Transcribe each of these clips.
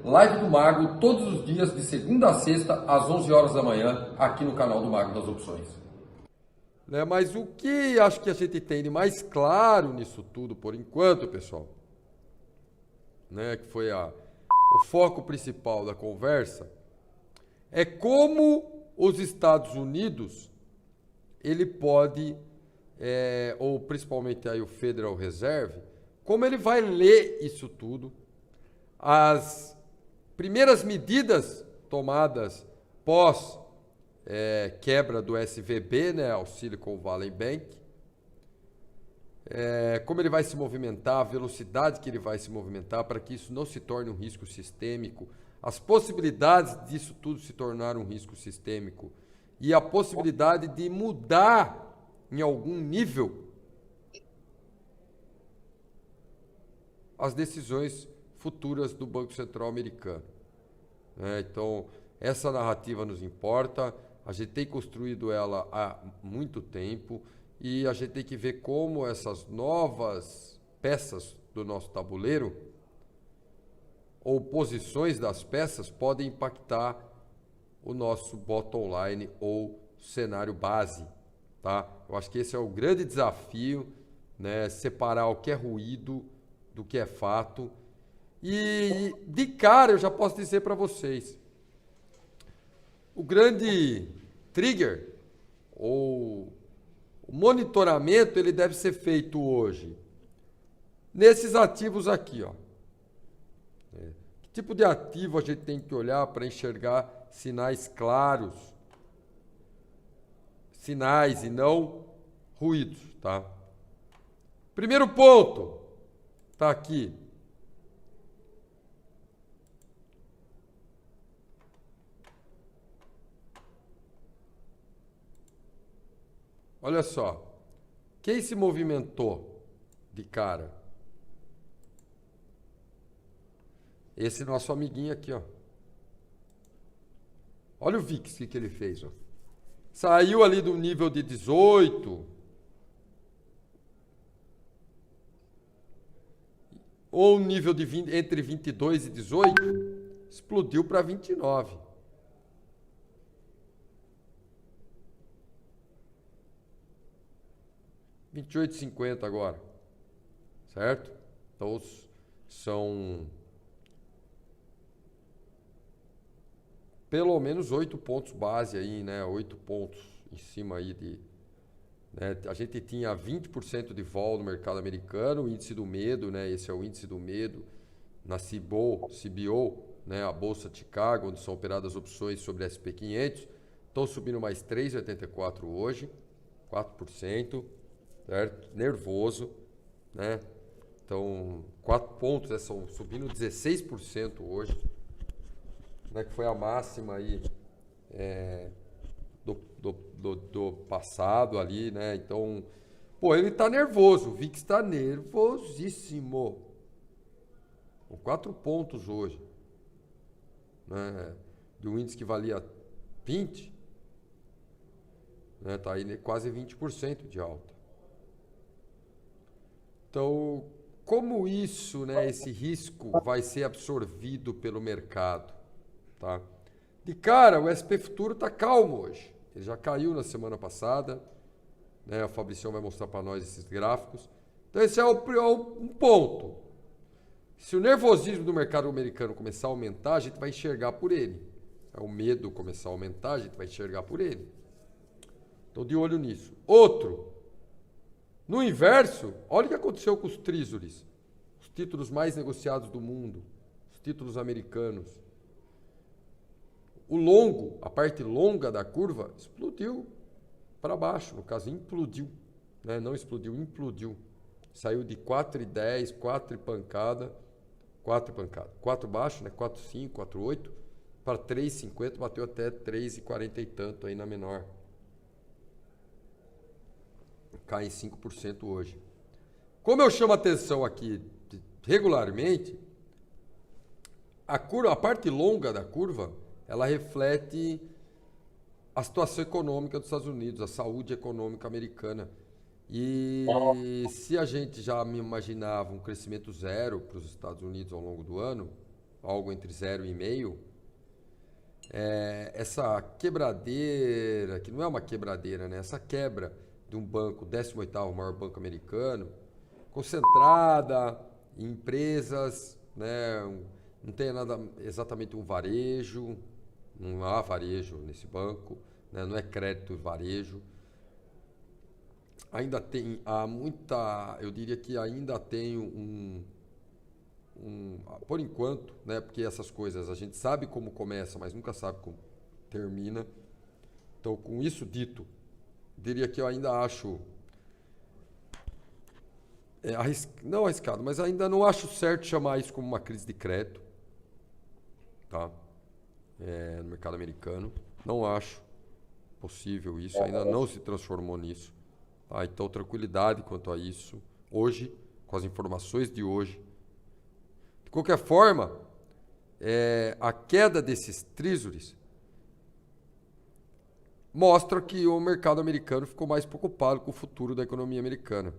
Live do Mago, todos os dias, de segunda a sexta, às 11 horas da manhã, aqui no canal do Mago das Opções. Né, mas o que acho que a gente tem de mais claro nisso tudo, por enquanto, pessoal, né, que foi o foco principal da conversa, é como os Estados Unidos, ele pode, ou principalmente aí o Federal Reserve, como ele vai ler isso tudo, as primeiras medidas tomadas pós quebra do SVB, né, o Silicon Valley Bank, como ele vai se movimentar, a velocidade que ele vai se movimentar para que isso não se torne um risco sistêmico, as possibilidades disso tudo se tornar um risco sistêmico e a possibilidade de mudar em algum nível as decisões futuras do Banco Central americano. Então, essa narrativa nos importa, a gente tem construído ela há muito tempo e a gente tem que ver como essas novas peças do nosso tabuleiro ou posições das peças podem impactar o nosso bottom line ou cenário base, tá? Eu acho que esse é o grande desafio, né? Separar o que é ruído do que é fato. E de cara eu já posso dizer para vocês, o grande trigger ou o monitoramento ele deve ser feito hoje nesses ativos aqui, ó. Que tipo de ativo a gente tem que olhar para enxergar sinais claros, sinais e não ruídos, tá? Primeiro ponto tá aqui. Olha só, quem se movimentou de cara? Esse nosso amiguinho aqui, ó. Olha o VIX, o que ele fez, ó. Saiu ali do nível de 18, ou um nível de 20, entre 22 e 18, explodiu para 29. R$ 28,50 agora, certo? Então são pelo menos 8 pontos base aí, né? 8 pontos em cima aí de... Né? A gente tinha 20% de vol no mercado americano, o índice do medo, né? Esse é o índice do medo na CBO, né? A Bolsa de Chicago, onde são operadas opções sobre SP500. Estão subindo mais 3,84 hoje, 4%. Certo? Nervoso, né? Então, 4 pontos, né? São subindo 16% hoje, né? Que foi a máxima aí do passado ali, né? Então, pô, ele tá nervoso, o VIX tá nervosíssimo. Com 4 pontos hoje, né? De um índice que valia 20, né? Tá aí quase 20% de alta. Então, como isso, né, esse risco vai ser absorvido pelo mercado, tá? De cara, o SP Futuro está calmo hoje. Ele já caiu na semana passada, né? A Fabricião vai mostrar para nós esses gráficos. Então, esse é um ponto. Se o nervosismo do mercado americano começar a aumentar, a gente vai enxergar por ele. É o medo começar a aumentar, a gente vai enxergar por ele. Então, de olho nisso. Outro. No inverso, olha o que aconteceu com os Treasuries, os títulos mais negociados do mundo, os títulos americanos. O longo, a parte longa da curva, explodiu para baixo, no caso, implodiu. Né? Não explodiu, implodiu. Saiu de 4,10, 4 e pancada, 4 baixo, né? 4,5, 4,8, para 3,50, bateu até 3,40 e tanto aí na menor. Cai em 5% hoje. Como eu chamo a atenção aqui regularmente, a parte longa da curva, ela reflete a situação econômica dos Estados Unidos, a saúde econômica americana. E se a gente já imaginava um crescimento zero para os Estados Unidos ao longo do ano, algo entre 0,5%, essa quebradeira, que não é uma quebradeira, né? Essa quebra de um banco, 18º maior banco americano, concentrada em empresas, né? Não tem nada exatamente um varejo, não há varejo nesse banco, né? Não é crédito varejo. Ainda tem, há muita, eu diria que ainda tem por enquanto, né? Porque essas coisas a gente sabe como começa, mas nunca sabe como termina. Então, com isso dito, diria que eu ainda acho não arriscado, mas ainda não acho certo chamar isso como uma crise de crédito, tá? No mercado americano. Não acho possível isso, ainda não se transformou nisso. Tá? Então, tranquilidade quanto a isso. Hoje, com as informações de hoje. De qualquer forma, a queda desses treasuries mostra que o mercado americano ficou mais preocupado com o futuro da economia americana,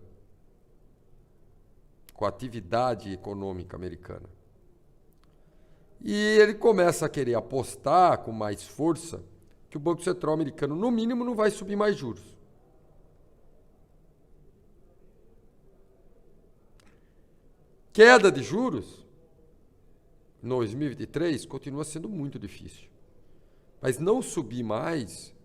com a atividade econômica americana. E ele começa a querer apostar com mais força que o Banco Central americano, no mínimo, não vai subir mais juros. Queda de juros no 2023 continua sendo muito difícil. Mas não subir mais,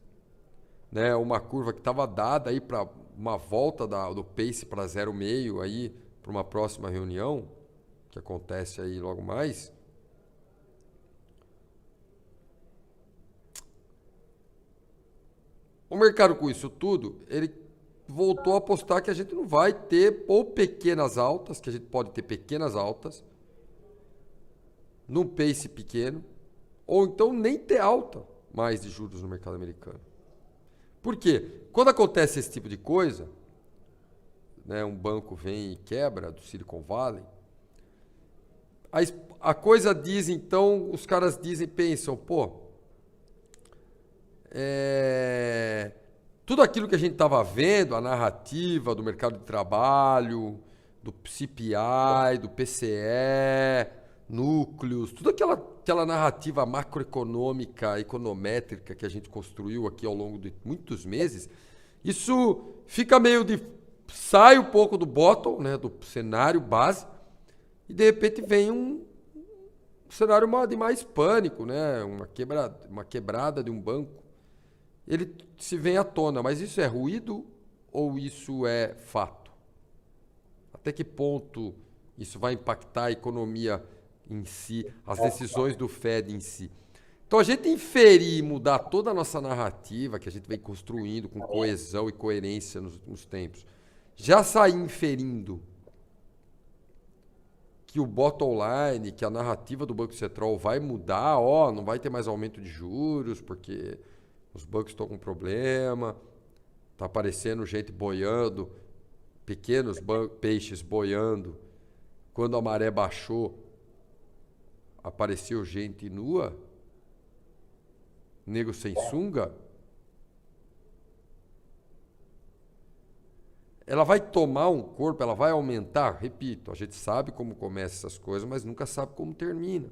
né, uma curva que estava dada aí para uma volta do pace para 0,5 aí para uma próxima reunião, que acontece aí logo mais. O mercado com isso tudo, ele voltou a apostar que a gente não vai ter ou pequenas altas, que a gente pode ter pequenas altas, num pace pequeno, ou então nem ter alta mais de juros no mercado americano. Por quê? Quando acontece esse tipo de coisa, né, um banco vem e quebra do Silicon Valley, a coisa diz, então, os caras dizem, pensam, tudo aquilo que a gente estava vendo, a narrativa do mercado de trabalho, do CPI, do PCE, núcleos, toda aquela narrativa macroeconômica, econométrica que a gente construiu aqui ao longo de muitos meses, isso fica sai um pouco do bottom, né, do cenário base, e de repente vem um cenário de mais pânico, né, uma quebrada de um banco. Ele se vem à tona, mas isso é ruído ou isso é fato? Até que ponto isso vai impactar a economia em si, as decisões do Fed em si? Então, a gente inferir e mudar toda a nossa narrativa que a gente vem construindo com coesão e coerência nos últimos tempos, já sair inferindo que o bottom line, que a narrativa do Banco Central vai mudar, não vai ter mais aumento de juros, porque os bancos estão com problema, está aparecendo gente boiando, pequenos peixes boiando. Quando a maré baixou, apareceu gente nua, nego sem sunga. Ela vai tomar um corpo, ela vai aumentar? Repito, a gente sabe como começa essas coisas, mas nunca sabe como termina.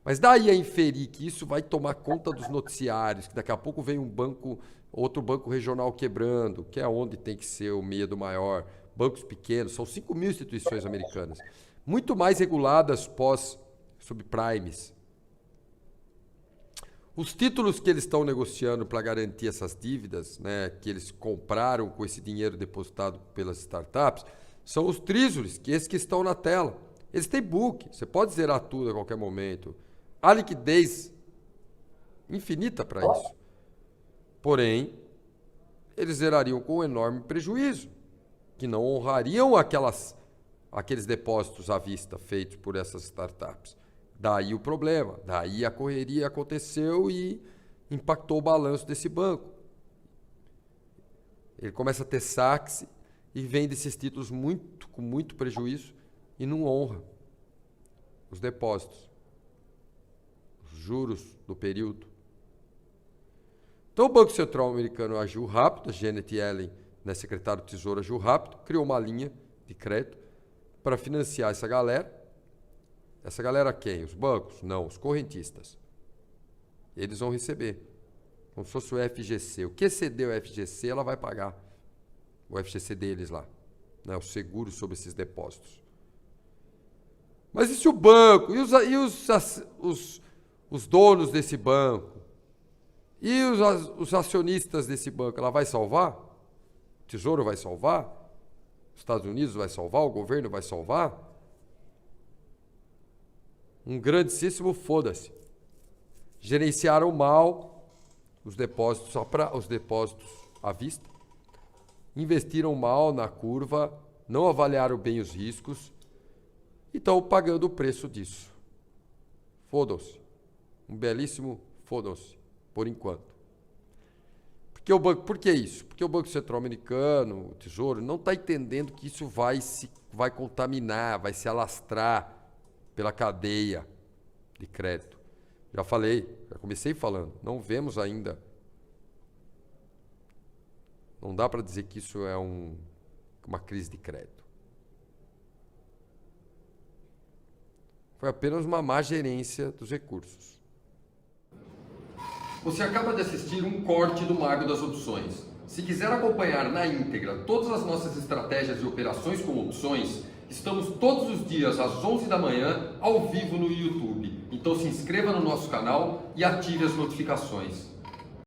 Mas daí a inferir que isso vai tomar conta dos noticiários, que daqui a pouco vem outro banco regional quebrando, que é onde tem que ser o medo maior. Bancos pequenos, são 5 mil instituições americanas, muito mais reguladas pós-subprimes. Os títulos que eles estão negociando para garantir essas dívidas, né, que eles compraram com esse dinheiro depositado pelas startups, são os treasuries, esses que estão na tela. Eles têm book, você pode zerar tudo a qualquer momento. Há liquidez infinita para isso. Porém, eles zerariam com um enorme prejuízo, que não honrariam aqueles depósitos à vista feitos por essas startups. Daí o problema, daí a correria aconteceu e impactou o balanço desse banco. Ele começa a ter saques e vende esses títulos com muito prejuízo e não honra os depósitos, os juros do período. Então o Banco Central americano agiu rápido, a Janet Yellen, né, secretário do Tesouro, agiu rápido, criou uma linha de crédito para financiar essa galera. Essa galera quem? Os bancos? Não, os correntistas. Eles vão receber. Como se fosse o FGC. O que exceder o FGC, ela vai pagar. O FGC deles lá. Né? O seguro sobre esses depósitos. Mas e se o banco? E os donos desse banco? E os acionistas desse banco? Ela vai salvar? O Tesouro vai salvar? Os Estados Unidos vai salvar? O governo vai salvar? Um grandíssimo foda-se. Gerenciaram mal os depósitos os depósitos à vista, investiram mal na curva, não avaliaram bem os riscos e estão pagando o preço disso. Fodam-se. Um belíssimo fodam-se, por enquanto. Por que isso? Porque o Banco Central Americano, o Tesouro, não está entendendo que isso vai contaminar, vai se alastrar pela cadeia de crédito. Já comecei falando, não vemos ainda. Não dá para dizer que isso é uma crise de crédito. Foi apenas uma má gerência dos recursos. Você acaba de assistir um corte do Mago das Opções. Se quiser acompanhar na íntegra todas as nossas estratégias e operações com opções, estamos todos os dias às 11 da manhã ao vivo no YouTube. Então se inscreva no nosso canal e ative as notificações.